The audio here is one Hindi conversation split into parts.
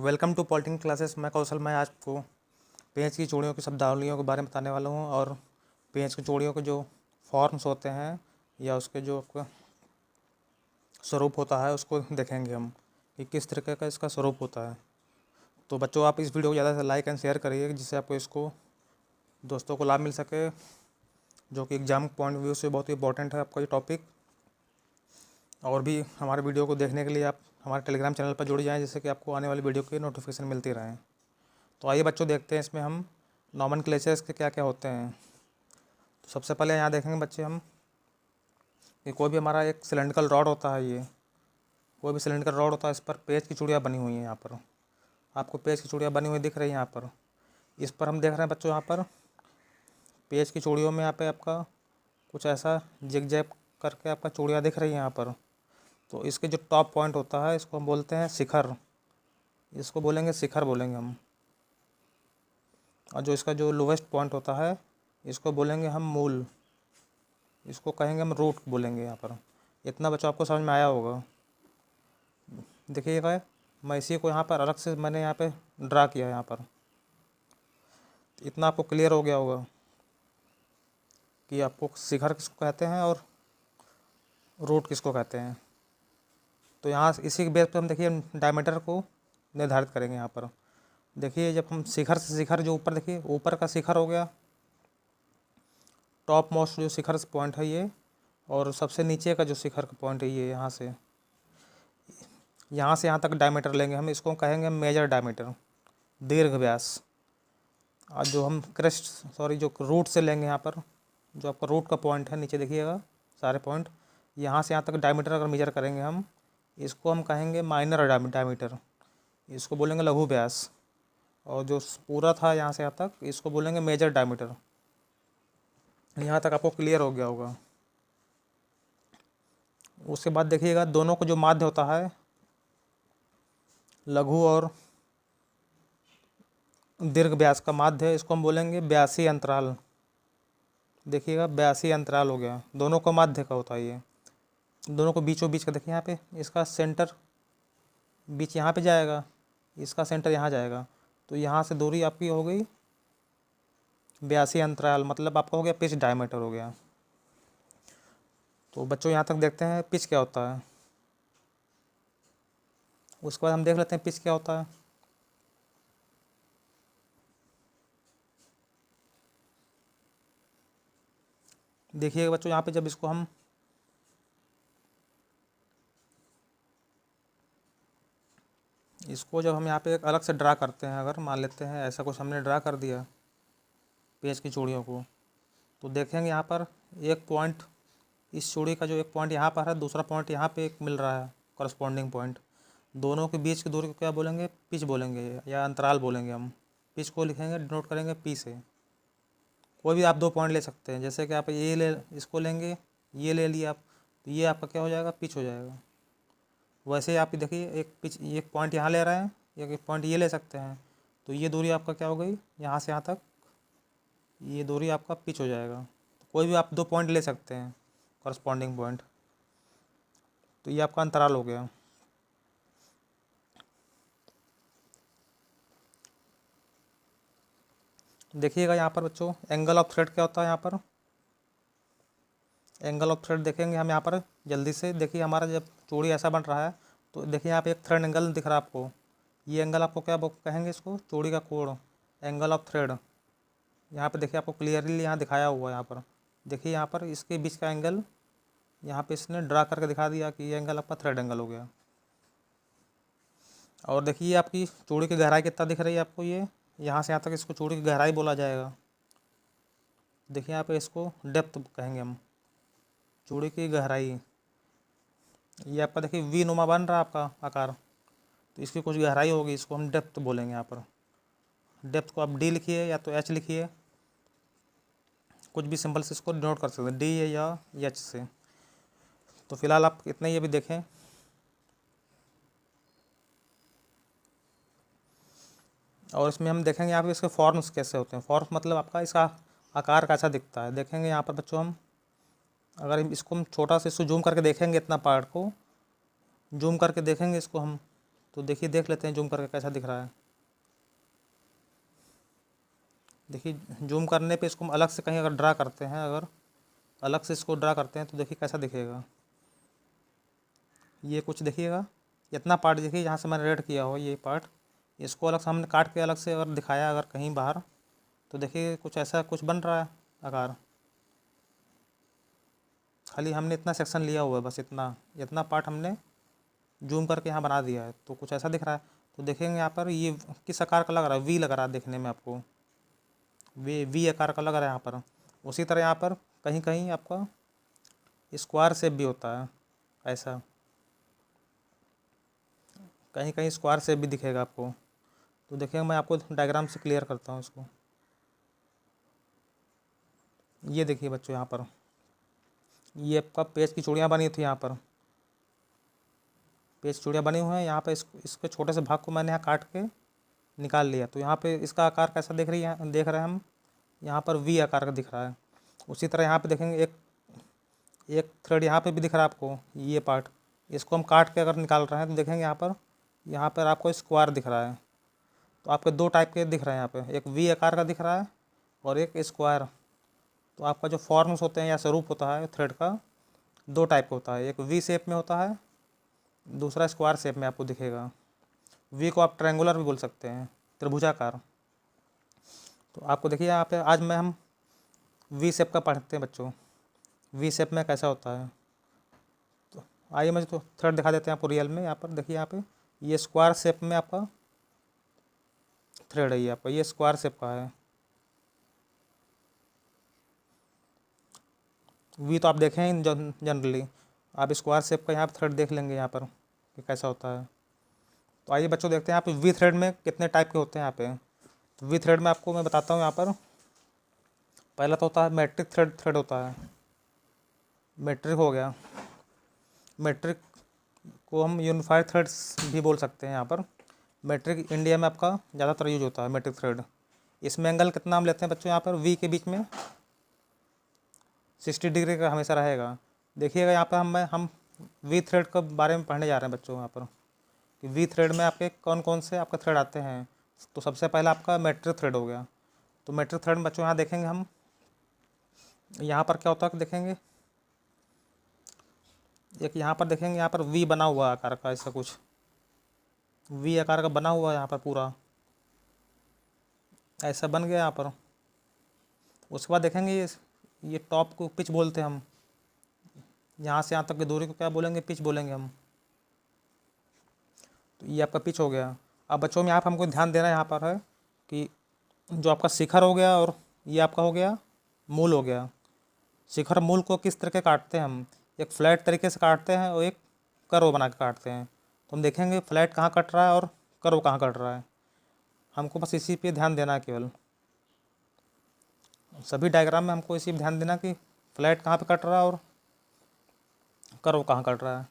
Welcome to political classes. मैं कौशल। मैं आज आपको पेंच की चूड़ियों की शब्दावलियों के बारे में बताने वाला हूँ और पेंच की चूड़ियों के जो फॉर्म्स होते हैं या उसके जो आपका स्वरूप होता है उसको देखेंगे हम कि किस तरीके का इसका स्वरूप होता है। तो बच्चों, आप इस वीडियो को ज़्यादा से लाइक एंड शेयर करिए जिससे आपको इसको दोस्तों को लाभ मिल सके, जो कि एग्ज़ाम पॉइंट ऑफ व्यू से बहुत ही इंपॉर्टेंट है आपका ये टॉपिक। और भी हमारे वीडियो को देखने के लिए आप हमारे टेलीग्राम चैनल पर जुड़ जाएं जिससे कि आपको आने वाली वीडियो की नोटिफिकेशन मिलती रहें। तो आइए बच्चों, देखते हैं इसमें हम नॉमेनक्लेचर्स के क्या क्या होते हैं। तो सबसे पहले यहाँ देखेंगे बच्चे हम कि कोई भी हमारा एक सिलेंड्रिकल रॉड होता है, ये कोई भी सिलेंड्रिकल रॉड होता है, इस पर पेच की चूड़ियाँ बनी हुई हैं। यहाँ पर आपको पेच की चूड़ियाँ बनी हुई दिख रही हैं। यहाँ पर इस पर हम देख रहे हैं बच्चों, यहाँ पर पेच की चूड़ियों में यहाँ पे आपका कुछ ऐसा जिग जैग करके आपका चूड़ियाँ दिख रही हैं यहाँ पर। तो इसके जो टॉप पॉइंट होता है इसको हम बोलते हैं शिखर, इसको बोलेंगे शिखर बोलेंगे हम। और जो इसका जो लोवेस्ट पॉइंट होता है इसको बोलेंगे हम मूल, इसको कहेंगे हम रूट बोलेंगे यहाँ पर। इतना बच्चों आपको समझ में आया होगा। देखिएगा, मैं इसी को यहाँ पर अलग से मैंने यहाँ पे ड्रा किया है यहाँ पर। इतना आपको क्लियर हो गया होगा कि आपको शिखर किसको कहते हैं और रूट किसको कहते हैं। तो यहाँ इसी के बेस पर हम देखिए डायमीटर को निर्धारित करेंगे। यहाँ पर देखिए, जब हम शिखर से शिखर जो ऊपर, देखिए ऊपर का शिखर हो गया, टॉप मोस्ट जो शिखर पॉइंट है ये, और सबसे नीचे का जो शिखर का पॉइंट है ये, यहाँ से यहाँ तक डायमीटर लेंगे हम, इसको कहेंगे मेजर डायमीटर, दीर्घ व्यास। और जो हम जो रूट से लेंगे यहाँ पर, जो आपका रूट का पॉइंट है नीचे देखिएगा सारे पॉइंट, यहाँ से यहाँ तक डायमीटर अगर मेजर करेंगे हम, इसको हम कहेंगे माइनर डायमीटर, इसको बोलेंगे लघु व्यास। और जो पूरा था यहाँ से यहाँ तक, इसको बोलेंगे मेजर डायमीटर। यहाँ तक आपको क्लियर हो गया होगा। उसके बाद देखिएगा, दोनों को जो माध्य होता है लघु और दीर्घ व्यास का माध्य है, इसको हम बोलेंगे व्यासी अंतराल। देखिएगा, व्यासी अंतराल हो गया, दोनों का माध्य का होता है ये, दोनों को बीचों बीच का। देखिए यहाँ पे इसका सेंटर बीच यहाँ पे जाएगा, इसका सेंटर यहाँ जाएगा, तो यहाँ से दूरी आपकी हो गई व्यासी अंतराल, मतलब आपका हो गया पिच डायमीटर हो गया। तो बच्चों यहाँ तक देखते हैं पिच क्या होता है। उसके बाद हम देख लेते हैं पिच क्या होता है। देखिएगा बच्चों, यहाँ पे जब इसको हम यहाँ पे एक अलग से ड्रा करते हैं, अगर मान लेते हैं ऐसा कुछ हमने ड्रा कर दिया पेच की चूड़ियों को, तो देखेंगे यहाँ पर एक पॉइंट, इस चूड़ी का जो एक पॉइंट यहाँ पर है, दूसरा पॉइंट यहाँ पे एक मिल रहा है करस्पॉन्डिंग पॉइंट, दोनों के बीच की दूरी को क्या बोलेंगे, पिच बोलेंगे या अंतराल बोलेंगे हम। पिच को लिखेंगे, डिनोट करेंगे पी से। कोई भी आप दो पॉइंट ले सकते हैं, जैसे कि आप इसको लेंगे, ये ले लिया आप, तो ये आपका क्या हो जाएगा, पिच हो जाएगा। वैसे आप देखिए, एक पॉइंट यहाँ ले रहे हैं, एक पॉइंट ये ले सकते हैं, तो ये दूरी आपका क्या हो गई, यहाँ से यहाँ तक ये दूरी आपका पिच हो जाएगा। तो कोई भी आप दो पॉइंट ले सकते हैं करस्पॉन्डिंग पॉइंट, तो ये आपका अंतराल हो गया। देखिएगा यहाँ पर बच्चों, एंगल ऑफ थ्रेड क्या होता है। यहाँ पर एंगल ऑफ थ्रेड देखेंगे हम यहाँ पर जल्दी से। देखिए हमारा जब चूड़ी ऐसा बन रहा है, तो देखिए यहाँ पे एक थ्रेड एंगल दिख रहा है आपको, ये एंगल आपको क्या कहेंगे, इसको चूड़ी का कोण, एंगल ऑफ थ्रेड। यहाँ पे देखिए आपको क्लियरली यहाँ दिखाया हुआ है। यहाँ पर देखिए, यहाँ पर इसके बीच का एंगल यहाँ पे इसने ड्रा करके दिखा दिया कि ये एंगल आपका थ्रेड एंगल हो गया। और देखिए आपकी चूड़ी की गहराई कितना दिख रही है आपको, ये यहाँ से यहाँ तक इसको चूड़ी की गहराई बोला जाएगा। देखिए यहाँ पे इसको डेप्थ कहेंगे हम, चूड़ी की गहराई। ये आपका देखिए वी नुमा बन रहा है आपका आकार, तो इसकी कुछ गहराई होगी, इसको हम डेप्थ बोलेंगे। यहाँ पर डेप्थ को आप डी लिखिए या तो एच लिखिए, कुछ भी सिंबल से इसको डिनोट कर सकते हैं, डी या एच से। तो फिलहाल आप इतना ही अभी देखें। और इसमें हम देखेंगे यहाँ पे इसके फॉर्म्स कैसे होते हैं। फॉर्म्स मतलब आपका इसका आकार कैसा दिखता है। देखेंगे यहाँ पर बच्चों, हम अगर इसको हम छोटा से इसको जूम करके देखेंगे, इतना पार्ट को जूम करके देखेंगे इसको हम, तो देखिए, देख लेते हैं जूम करके कैसा दिख रहा है। देखिए, जूम करने पे इसको हम अलग से कहीं अगर ड्रा करते हैं, अगर अलग से इसको ड्रा करते हैं तो देखिए कैसा दिखेगा। ये कुछ देखिएगा, इतना पार्ट देखिए यहाँ से मैंने रेड किया हो, ये पार्ट, इसको अलग से हमने काट के अलग से अगर दिखाया अगर कहीं बाहर, तो देखिए कुछ ऐसा कुछ बन रहा है आकार। खाली हमने इतना सेक्शन लिया हुआ है, बस इतना इतना पार्ट हमने जूम करके यहाँ बना दिया है, तो कुछ ऐसा दिख रहा है। तो देखेंगे यहाँ पर ये किस आकार का लग रहा है, वी लग रहा है देखने में आपको, वी आकार का लग रहा है यहाँ पर। उसी तरह यहाँ पर कहीं कहीं आपका स्क्वायर शेप भी होता है, ऐसा कहीं कहीं स्क्वायर शेप भी दिखेगा आपको। तो देखिए, मैं आपको डायग्राम से क्लियर करता हूँ इसको। ये देखिए बच्चों, यहाँ पर ये आपका पेज की चूड़ियाँ बनी थी, यहाँ पर पेज चूड़ियाँ बनी हुई हैं। यहाँ पे इसके छोटे से भाग को मैंने यहाँ काट के निकाल लिया। तो यहाँ पे इसका आकार कैसा देख रहे हैं हम, यहाँ पर वी आकार का दिख रहा है। उसी तरह यहाँ पे देखेंगे एक एक थ्रेड यहाँ पे भी दिख रहा है आपको, ये पार्ट, इसको हम काट के अगर निकाल रहे हैं तो देखेंगे यहाँ पर आपको स्क्वायर दिख रहा है। तो आपके दो टाइप के दिख रहे हैं यहाँ पे, एक वी आकार का दिख रहा है और एक स्क्वायर। तो आपका जो फॉर्म्स होते हैं या स्वरूप होता है थ्रेड का, दो टाइप का होता है, एक वी शेप में होता है, दूसरा स्क्वायर शेप में आपको दिखेगा। वी को आप ट्रायंगुलर भी बोल सकते हैं, त्रिभुजाकार। तो आपको देखिए यहाँ पे आज हम वी शेप का पढ़ते हैं बच्चों, वी शेप में कैसा होता है। तो आइए मुझे तो थ्रेड दिखा देते हैं आपको रियल में। यहाँ पर देखिए, यहाँ पे ये स्क्वायर शेप में आपका थ्रेड है, ये आपका ये स्क्वायर शेप का है। वी तो आप देखें ही जनरली, आप स्क्वायर शेप का यहाँ पर थ्रेड देख लेंगे यहाँ पर कि कैसा होता है। तो आइए बच्चों देखते हैं यहाँ पे वी थ्रेड में कितने टाइप के होते हैं यहाँ पे। तो वी थ्रेड में आपको मैं बताता हूँ, यहाँ पर पहला तो होता है मैट्रिक थ्रेड होता है, मैट्रिक हो गया। मैट्रिक को हम यूनिफाइड थ्रेड्स भी बोल सकते हैं। यहाँ पर मैट्रिक इंडिया में आपका ज़्यादातर यूज होता है मैट्रिक थ्रेड। इसमें एंगल कितना हम लेते हैं बच्चों, यहाँ पर वी के बीच में 60 डिग्री का हमेशा रहेगा। देखिएगा यहाँ पर हम वी थ्रेड के बारे में पढ़ने जा रहे हैं बच्चों यहाँ पर, कि वी थ्रेड में आपके कौन कौन से आपके थ्रेड आते हैं। तो सबसे पहला आपका मैट्रिक थ्रेड हो गया। तो मैट्रिक थ्रेड में बच्चों यहाँ देखेंगे हम, यहाँ पर क्या होता है देखेंगे, एक यहाँ पर देखेंगे, यहाँ पर वी बना हुआ आकार का, ऐसा कुछ वी आकार का बना हुआ है यहाँ पर पूरा, ऐसा बन गया यहाँ पर। उसके बाद देखेंगे ये टॉप को पिच बोलते हैं हम, यहाँ से यहाँ तक की दूरी को क्या बोलेंगे, पिच बोलेंगे हम। तो ये आपका पिच हो गया। अब बच्चों में यहाँ पर हमको ध्यान देना यहाँ पर है कि जो आपका शिखर हो गया और ये आपका हो गया मूल हो गया। शिखर मूल को किस तरह के काटते हैं हम, एक फ्लैट तरीके से काटते हैं और एक कर्व बना के काटते हैं। तो हम देखेंगे फ्लैट कहाँ कट रहा है और कर्व कहाँ कट रहा है, हमको बस इसी पे ध्यान देना है केवल। सभी डायग्राम में हमको इसी पे ध्यान देना कि फ्लैट कहाँ पे कट रहा है और कर्व कहाँ कट रहा है।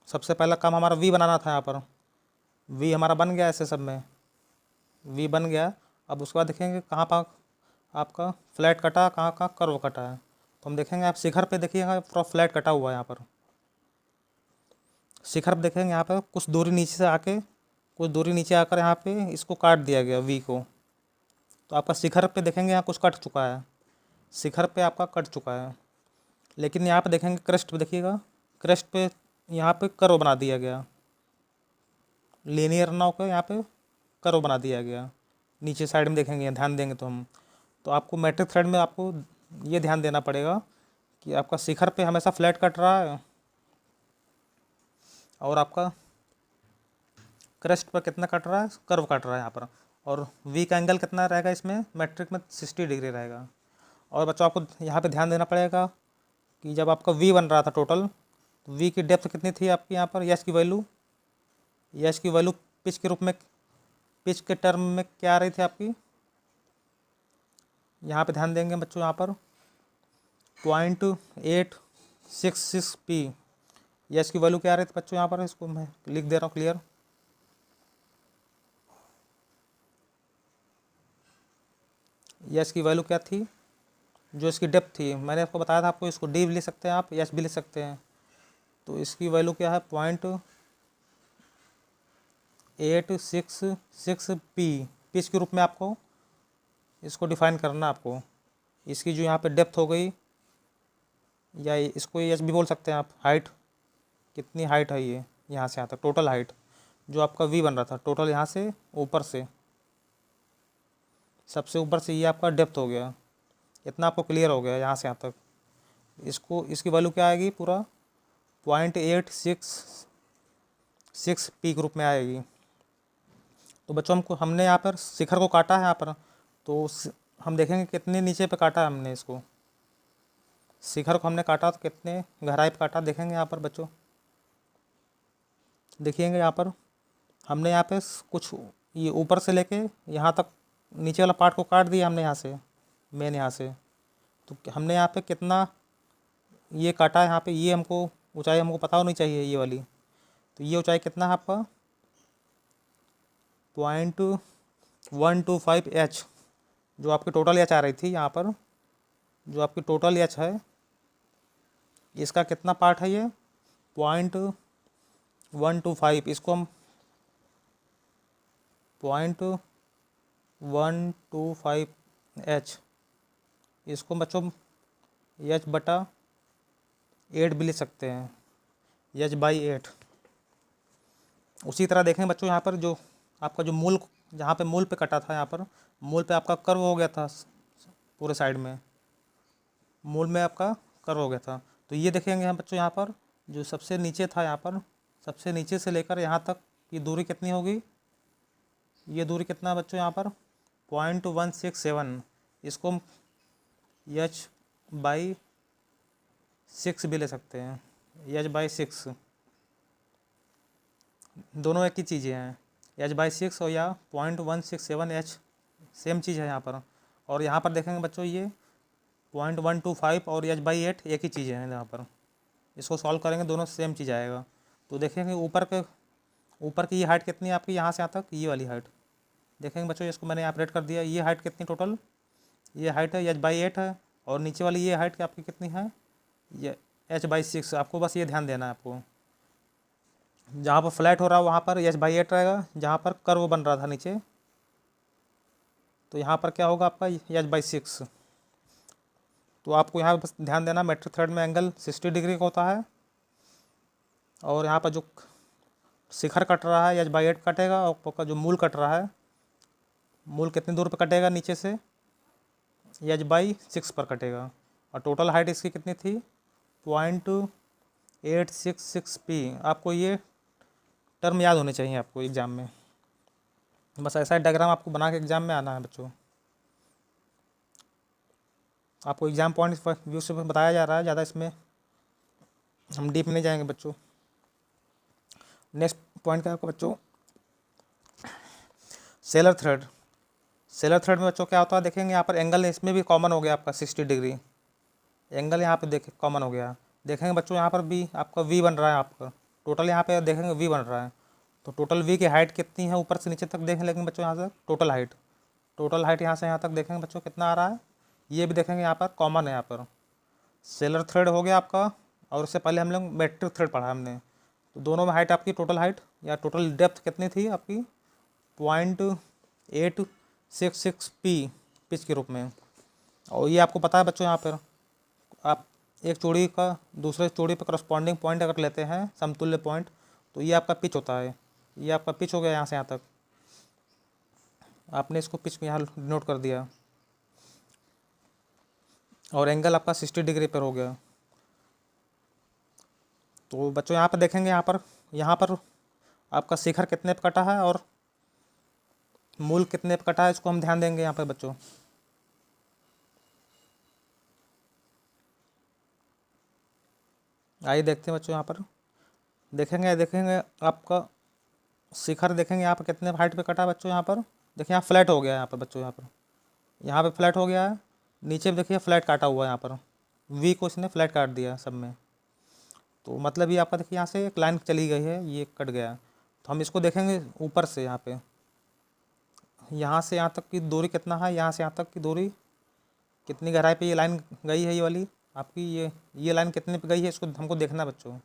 सबसे पहला काम हमारा वी बनाना था। यहाँ पर वी हमारा बन गया, ऐसे सब में वी बन गया। अब उसके बाद देखेंगे कहाँ पर आपका फ्लैट कटा, कहाँ कहाँ कर्व कटा है। तो हम देखेंगे, आप शिखर पे देखिएगा पूरा फ्लैट कटा हुआ है। यहाँ पर शिखर पे देखेंगे, यहाँ पर कुछ दूरी नीचे से आके, कुछ दूरी नीचे आकर यहाँ पे इसको काट दिया गया वी को। तो आपका शिखर पे देखेंगे यहाँ कुछ कट चुका है, शिखर पे आपका कट चुका है। लेकिन यहाँ पे देखेंगे क्रेस्ट पे देखिएगा, क्रेस्ट पे यहाँ पे कर्व बना दिया गया, लीनियर ना होकर यहाँ पे कर्व बना दिया गया। नीचे साइड में देखेंगे, ध्यान देंगे तो हम, तो आपको मैट्रिक थ्रेड में आपको ये ध्यान देना पड़ेगा कि आपका शिखर पे हमेशा फ्लैट कट रहा है और आपका क्रेस्ट पर कितना कट रहा है, कर्व कट रहा है यहाँ पर। और वी का एंगल कितना रहेगा इसमें, मैट्रिक में 60 डिग्री रहेगा। और बच्चों आपको यहाँ पे ध्यान देना पड़ेगा कि जब आपका वी बन रहा था टोटल, तो वी की डेप्थ कितनी थी आपकी, यहाँ पर यस की वैल्यू पिच के रूप में, पिच के टर्म में क्या आ रही थी आपकी, यहाँ पे ध्यान देंगे बच्चों, यहाँ पर 0.866 पी, यस की वैल्यू क्या आ रही थी बच्चों, यहाँ पर इसको मैं लिख दे रहा हूँ क्लियर। यस की वैल्यू क्या थी, जो इसकी डेप्थ थी, मैंने आपको बताया था, आपको इसको डी भी लिख सकते हैं आप, यस भी लिख सकते हैं। तो इसकी वैल्यू क्या है 0.866 पिच के रूप में आपको इसको डिफाइन करना आपको। इसकी जो यहाँ पे डेप्थ हो गई, या इसको एच भी बोल सकते हैं आप, हाइट, कितनी हाइट है ये यहाँ से यहाँ तक, टोटल हाइट जो आपका वी बन रहा था, टोटल यहाँ से ऊपर से, सबसे ऊपर से ये आपका डेप्थ हो गया, इतना आपको क्लियर हो गया यहाँ से यहाँ तक। इसको इसकी वैल्यू क्या आएगी, पूरा 0.866 पी के रूप में आएगी। तो बच्चों हमने यहाँ पर शिखर को काटा है यहाँ पर, तो हम देखेंगे कितने नीचे पे काटा है हमने इसको, शिखर को हमने काटा तो कितने गहराई पे काटा, देखेंगे यहाँ पर बच्चों। देखिएंगे यहाँ पर हमने यहाँ पे कुछ ये ऊपर से लेके यहाँ तक नीचे वाला पार्ट को काट दिया हमने यहाँ से, मेन यहाँ से। तो हमने यहाँ पे कितना ये काटा है यहाँ पे, ये हमको ऊंचाई हमको पता होनी चाहिए ये वाली। तो ये ऊंचाई कितना है आपका 0.125H, जो आपकी टोटल एच आ रही थी यहाँ पर, जो आपकी टोटल एच है, इसका कितना पार्ट है ये 0.125। इसको हम 0.125H, इसको बच्चों H/8 भी लिख सकते हैं, H/8। उसी तरह देखें बच्चों यहाँ पर जो आपका जो मूल, जहाँ पे मूल पे कटा था, यहाँ पर मूल पे आपका कर्व हो गया था पूरे साइड में, मूल में आपका कर्व हो गया था। तो ये देखेंगे हम बच्चों यहाँ पर जो सबसे नीचे था, यहाँ पर सबसे नीचे से लेकर यहाँ तक की दूरी कितनी होगी, ये दूरी कितना बच्चों यहाँ पर 0.167। इसको हम H/6 भी ले सकते हैं, H/6, दोनों एक ही चीज़ें हैं, H/6 और या 0.167H सेम चीज़ है यहाँ पर। और यहाँ पर देखेंगे बच्चों ये 0.125 और H/8 एक ही चीज़ है यहाँ पर। इसको सॉल्व करेंगे दोनों सेम चीज़ आएगा। तो देखेंगे ऊपर की ये हाइट कितनी है आपकी, यहाँ से यहाँ तक ये वाली हाइट देखेंगे बच्चों। इसको मैंने ऑपरेट कर दिया, ये हाइट कितनी टोटल, ये हाइट है H/8 है, और नीचे वाली ये हाइट आपकी कितनी है, ये H/6। आपको बस ये ध्यान देना है आपको, जहाँ पर फ्लैट हो रहा है वहाँ पर H/8 रहेगा, जहाँ पर कर्व बन रहा था नीचे तो यहाँ पर क्या होगा आपका H/6। तो आपको यहाँ बस ध्यान देना, मेट्रिक थ्रेड में एंगल 60 डिग्री का होता है, और यहाँ पर जो शिखर कट रहा है H/8 कटेगा, और आपका जो मूल कट रहा है, मूल कितनी दूर पर कटेगा नीचे से, H/6 पर कटेगा। और टोटल हाइट इसकी कितनी थी 0.866P। आपको ये टर्म याद होने चाहिए आपको एग्ज़ाम में, बस ऐसा डायग्राम आपको बना के एग्ज़ाम में आना है बच्चों। आपको एग्ज़ाम पॉइंट व्यू से बताया जा रहा है, ज़्यादा इसमें हम डीप नहीं जाएंगे बच्चों। नेक्स्ट पॉइंट क्या है आपका बच्चों, सेलर थ्रेड। सेलर थ्रेड में बच्चों क्या होता है, देखेंगे यहाँ पर एंगल इसमें भी कॉमन हो गया आपका 60 डिग्री, एंगल यहाँ पे देखें कॉमन हो गया। देखेंगे बच्चों यहाँ पर भी आपका वी बन रहा है, आपका टोटल यहाँ पे देखेंगे वी बन रहा है। तो टोटल वी की हाइट कितनी है, ऊपर से नीचे तक देखें, लेकिन बच्चों यहाँ से टोटल हाइट यहाँ से यहाँ तक देखेंगे बच्चों कितना आ रहा है, ये भी देखेंगे यहाँ पर कॉमन है। यहाँ पर सेलर थ्रेड हो गया आपका, और उससे पहले हम लोग मेट्रिक थ्रेड पढ़ा हमने। तो दोनों में हाइट आपकी टोटल हाइट या टोटल डेप्थ कितनी थी आपकी 0.866P पिच के रूप में। और ये आपको पता है बच्चों, यहाँ पर आप एक चूड़ी का दूसरे चूड़ी पर करस्पॉन्डिंग पॉइंट अगर लेते हैं, समतुल्य पॉइंट, तो ये आपका पिच होता है। ये आपका पिच हो गया यहाँ से यहाँ तक, आपने इसको पिच में यहाँ नोट कर दिया, और एंगल आपका 60 डिग्री पर हो गया। तो बच्चों यहाँ पर देखेंगे, यहाँ पर आपका शिखर कितने पे कटा है और मूल कितने पे कटा है, इसको हम ध्यान देंगे यहाँ पर बच्चों। आइए देखते हैं बच्चों, यहाँ पर देखेंगे आपका शिखर देखेंगे यहाँ पर कितने हाइट पे कटा है बच्चों। यहाँ पर देखिए यहाँ फ्लैट हो गया है, यहाँ पर बच्चों यहाँ पे फ्लैट हो गया है, नीचे भी देखिए फ्लैट काटा हुआ है, यहाँ पर वी को इसने फ्लैट काट दिया सब में। तो मतलब ये आपका देखिए यहाँ से एक लाइन चली गई है, ये कट गया। तो हम इसको देखेंगे ऊपर से, यहाँ से यहाँ तक की दूरी कितना है, यहाँ से यहाँ तक की दूरी कितनी गहराई पे ये लाइन गई है, ये वाली आपकी ये लाइन कितने पे गई है, इसको हमको देखना बच्चों।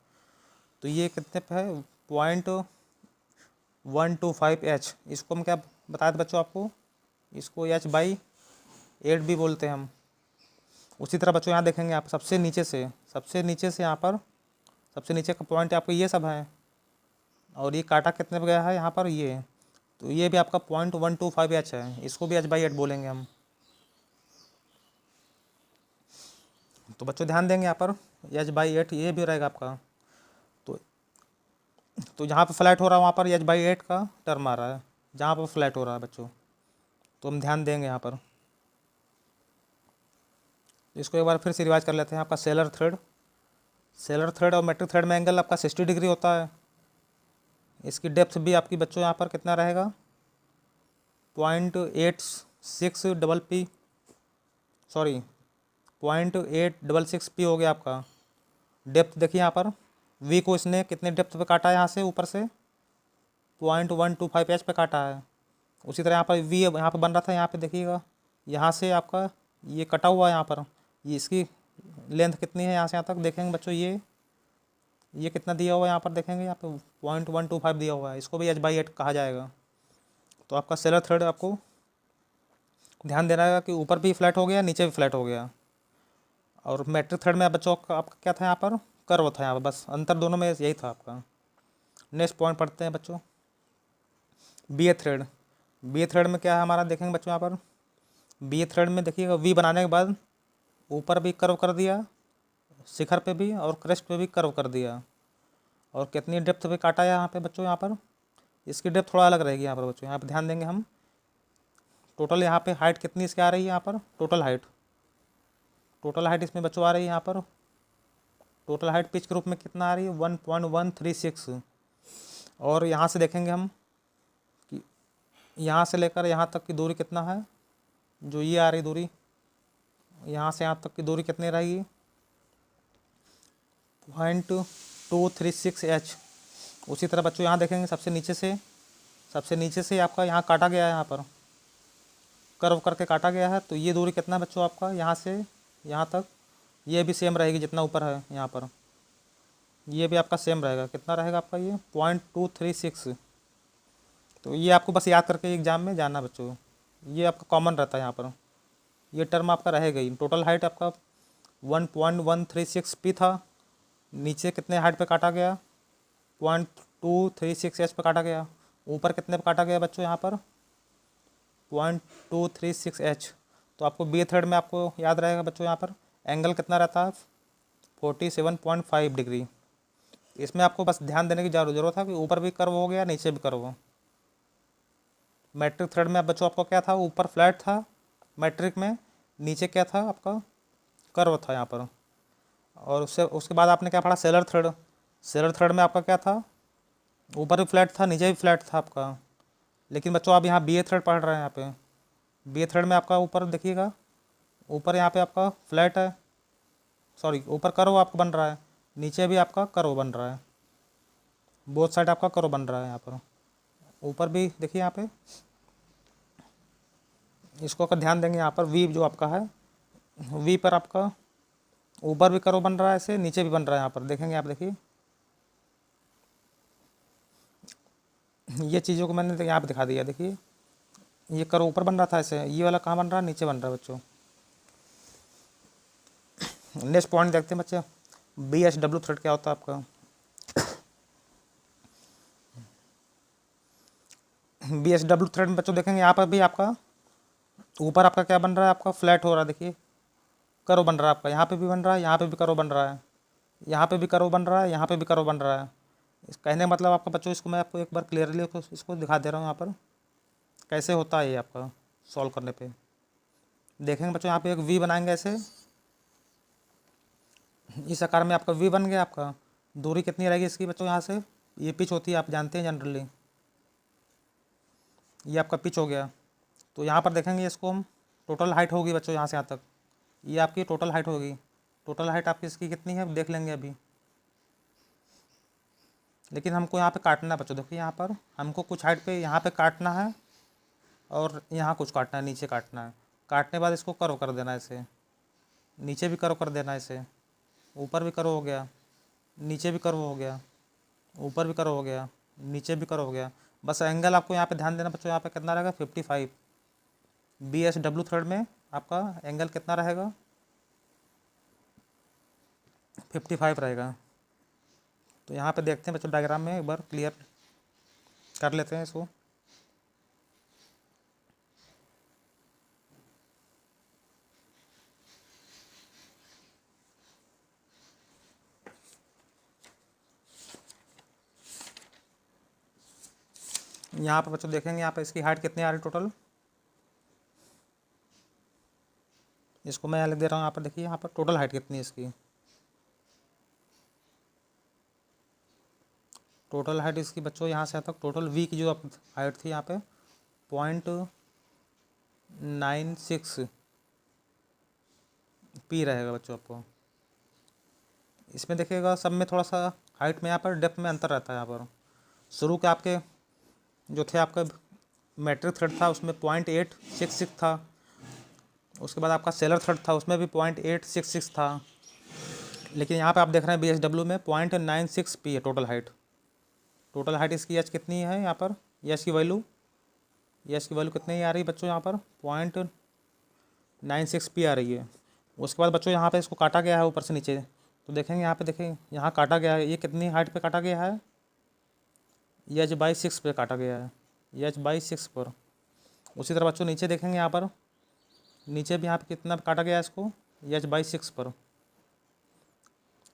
तो ये कितने पे है, 0.125H। इसको हम क्या बताए थे बच्चों आपको, इसको H/8 भी बोलते हैं हम। उसी तरह बच्चों यहाँ देखेंगे आप सबसे नीचे से यहाँ पर सबसे नीचे का पॉइंट आपको ये सब है, और ये काटा कितने पे गया है यहाँ पर ये, तो ये भी आपका 0.125H है, इसको भी H/8 बोलेंगे हम। तो बच्चों ध्यान देंगे यहाँ पर H/8 ये भी रहेगा आपका। तो जहाँ पे फ्लैट हो रहा है वहाँ पर H/8 का टर्म आ रहा है, जहाँ पर फ्लैट हो रहा है बच्चों, तो हम ध्यान देंगे यहाँ पर। इसको एक बार फिर से रिवाइज कर लेते हैं। आपका सेलर थ्रेड और मेट्रिक थ्रेड में एंगल आपका 60 डिग्री होता है। इसकी डेप्थ भी आपकी बच्चों यहाँ पर कितना रहेगा, 0.866P हो गया आपका। डेप्थ देखिए यहाँ पर, वी को इसने कितने डेप्थ पे काटा है, यहाँ से ऊपर से 0.125H पे काटा है। उसी तरह यहाँ पर वी यहाँ पर बन रहा था, यहाँ पे देखिएगा, यहाँ से आपका ये कटा हुआ है यहाँ पर, ये इसकी लेंथ कितनी है यहाँ से यहाँ तक देखेंगे बच्चों, ये कितना दिया हुआ है यहाँ पर देखेंगे, यहाँ पे 0.125 दिया हुआ है, इसको भी H/8 कहा जाएगा। तो आपका सेलर थ्रेड आपको ध्यान देना है कि ऊपर भी फ्लैट हो गया, नीचे भी फ्लैट हो गया। और मैट्रिक थ्रेड में बच्चों आपका क्या था, यहाँ पर कर्व था, यहाँ पर बस अंतर दोनों में यही था आपका। नेक्स्ट पॉइंट पढ़ते हैं बच्चों, बी ए थ्रेड में क्या है हमारा, देखेंगे बच्चों यहाँ पर बी थ्रेड में देखिएगा, वी बनाने के बाद ऊपर भी कर्व कर दिया, शिखर पे भी और क्रेस्ट पे भी कर्व कर दिया, और कितनी डेप्थ पे काटा है यहाँ पे बच्चों, यहाँ पर इसकी डेप्थ थोड़ा अलग रहेगी यहाँ पर बच्चों। यहाँ पे ध्यान देंगे हम, टोटल यहाँ पे हाइट कितनी इसकी आ रही है, यहाँ पर टोटल हाइट इसमें बच्चों आ रही है, यहाँ पर टोटल हाइट पिच के रूप में कितना आ रही है, 1.136। और यहाँ से देखेंगे हम कि यहाँ से लेकर यहाँ तक की दूरी कितना है, जो ये आ रही दूरी, यहाँ से यहाँ तक की दूरी कितनी रहेगी, 0.236H। उसी तरह बच्चों यहाँ देखेंगे सबसे नीचे से आपका यहाँ काटा गया है, यहाँ पर कर्व करके काटा गया है, तो ये दूरी कितना बच्चों आपका यहाँ से यहाँ तक, ये भी सेम रहेगी जितना ऊपर है यहाँ पर, ये भी आपका सेम रहेगा, कितना रहेगा आपका ये 0.236। तो ये आपको बस याद करके एग्जाम में जाना बच्चों, ये आपका कॉमन रहता है यहाँ पर, ये टर्म आपका रहेगा ही। टोटल हाइट आपका 1.136P था, नीचे कितने हाइट पे काटा गया, 0.236H पे काटा गया, ऊपर कितने पे काटा गया बच्चों यहाँ पर 0.236H। तो आपको बी थ्रेड में आपको याद रहेगा बच्चों, यहाँ पर एंगल कितना रहता है 47.5 डिग्री। इसमें आपको बस ध्यान देने की ज़रूरत है कि ऊपर भी कर्व हो गया, नीचे भी कर्व हो। मैट्रिक थ्रेड में बच्चों आपको क्या था, ऊपर फ्लैट था मैट्रिक में, नीचे क्या था आपका कर्व था यहाँ पर। और उसके बाद आपने क्या पढ़ा, सेलर थ्रेड में आपका क्या था, ऊपर भी फ्लैट था, नीचे भी फ्लैट था आपका। लेकिन बच्चों आप यहाँ बी ए थ्रेड पढ़ रहे हैं, यहाँ पे बी ए थ्रेड में आपका ऊपर देखिएगा, ऊपर यहाँ पे आपका फ्लैट है, सॉरी ऊपर कर्व आपका बन रहा है, नीचे भी आपका कर्व बन रहा है, बोथ साइड आपका कर्व बन रहा है यहाँ पर। ऊपर भी देखिए यहाँ पे, इसको अगर ध्यान देंगे यहाँ पर वी जो आपका है, वी पर आपका ऊपर भी कर्व बन रहा है ऐसे, नीचे भी बन रहा है यहाँ पर देखेंगे आप, देखिए ये चीज़ों को मैंने यहाँ पे दिखा दिया। देखिए ये कर्व ऊपर बन रहा था ऐसे, ये वाला कहाँ बन रहा है, नीचे बन रहा है बच्चों। नेक्स्ट पॉइंट देखते हैं बच्चे, BSW थ्रेड क्या होता है आपका। BSW थ्रेड में बच्चों देखेंगे यहाँ पर भी आपका ऊपर आपका क्या बन रहा है, आपका फ्लैट हो रहा है, देखिए कर्व बन रहा है आपका, यहाँ पे भी बन रहा है, यहाँ पे भी कर्व बन रहा है, यहाँ पे भी कर्व बन रहा है, यहाँ पे भी कर्व बन रहा है। इस कहने का मतलब आपका बच्चों, इसको मैं आपको एक बार क्लियरली इसको दिखा दे रहा हूँ यहाँ पर कैसे होता है ये आपका सॉल्व करने पे। देखेंगे बच्चों यहाँ पे एक वी बनाएंगे ऐसे, इस आकार में आपका वी बन गया। आपका दूरी कितनी रहेगी इसकी बच्चों, यहाँ से ये पिच होती है, आप जानते हैं जनरली, ये आपका पिच हो गया। तो यहाँ पर देखेंगे इसको हम, टोटल हाइट होगी बच्चों यहाँ से यहाँ तक, ये आपकी टोटल हाइट होगी। टोटल हाइट आपकी इसकी कितनी है देख लेंगे अभी, लेकिन हमको यहाँ पे काटना है बच्चों। देखिए यहाँ पर हमको कुछ हाइट पे यहाँ पे काटना है, और यहाँ कुछ काटना है, नीचे काटना है। काटने के बाद इसको कर्व कर देना है ऐसे, नीचे भी कर्व कर देना है ऐसे, ऊपर भी कर्व हो गया, नीचे भी कर्व हो गया, ऊपर भी कर्व हो गया, नीचे भी कर्व हो गया। बस एंगल आपको यहाँ पे ध्यान देना बच्चों, यहाँ पे कितना रहेगा 55। BSW थ्रेड में आपका एंगल कितना रहेगा 55 रहेगा। तो यहाँ पे देखते हैं बच्चों, डायग्राम में एक बार क्लियर कर लेते हैं इसको। यहाँ पे बच्चों देखेंगे, यहाँ पे इसकी हाइट कितनी आ रही टोटल, इसको मैं यहाँ लिख दे रहा हूँ। यहाँ पर देखिए, यहाँ पर टोटल हाइट कितनी है इसकी। टोटल हाइट इसकी बच्चों यहाँ से तक टोटल वी की जो हाइट थी यहाँ पे 0.96 पी रहेगा बच्चों आपको। इसमें देखिएगा सब में थोड़ा सा हाइट में यहाँ पर डेप्थ में अंतर रहता है। यहाँ पर शुरू के आपके जो थे आपका मैट्रिक थ्रेड था उसमें 0.866 था। उसके बाद आपका सेलर थ्रेड था उसमें भी 0.866 था। लेकिन यहाँ पे आप देख रहे हैं BSW में 0.96 पी है टोटल हाइट। टोटल हाइट इसकी एच कितनी है यहाँ पर, एच की वैल्यू कितनी आ रही है बच्चों, यहाँ पर 0.96 पी आ रही है। उसके बाद बच्चों यहाँ पे इसको काटा गया है ऊपर से नीचे, तो देखेंगे यहाँ पे, देखें यहाँ काटा गया है। ये कितनी हाइट पे काटा गया है, H/6 पे काटा गया है, H/6 पर। उसी तरह बच्चों नीचे देखेंगे, यहाँ पर नीचे भी यहाँ पे कितना काटा गया है इसको, H/6 पर।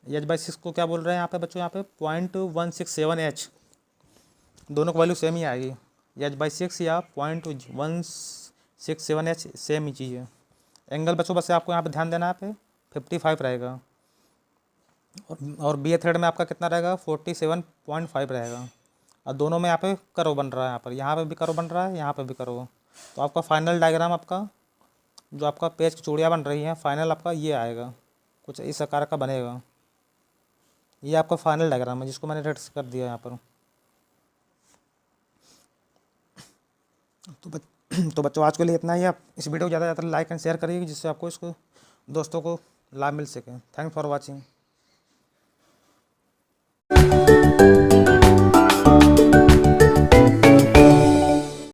H/6 को क्या बोल रहे हैं यहाँ पे बच्चों, यहाँ पे 0.167H, दोनों की वैल्यू सेम ही आएगी। H/6 या 0.167H सेम ही चीज़ है। एंगल बच्चों बस आपको यहाँ पे ध्यान देना है, पे 55 रहेगा। और बी ए थ्रेड में आपका कितना रहेगा 47.5 रहेगा। और दोनों में यहाँ पे कर्व बन रहा है, यहाँ पे भी कर्व बन रहा है, यहाँ पे भी कर्व। तो आपका फाइनल डायग्राम, आपका जो आपका पेज की चूड़ियाँ बन रही हैं, फाइनल आपका ये आएगा, कुछ इस आकार का बनेगा। ये आपका फाइनल डायग्राम है जिसको मैंने रेड कर दिया यहाँ पर। तो बच्चों आज के लिए इतना ही। आप इस वीडियो को ज़्यादा से ज़्यादा लाइक एंड शेयर करिए जिससे आपको इसको दोस्तों को लाभ मिल सके। Thanks for watching.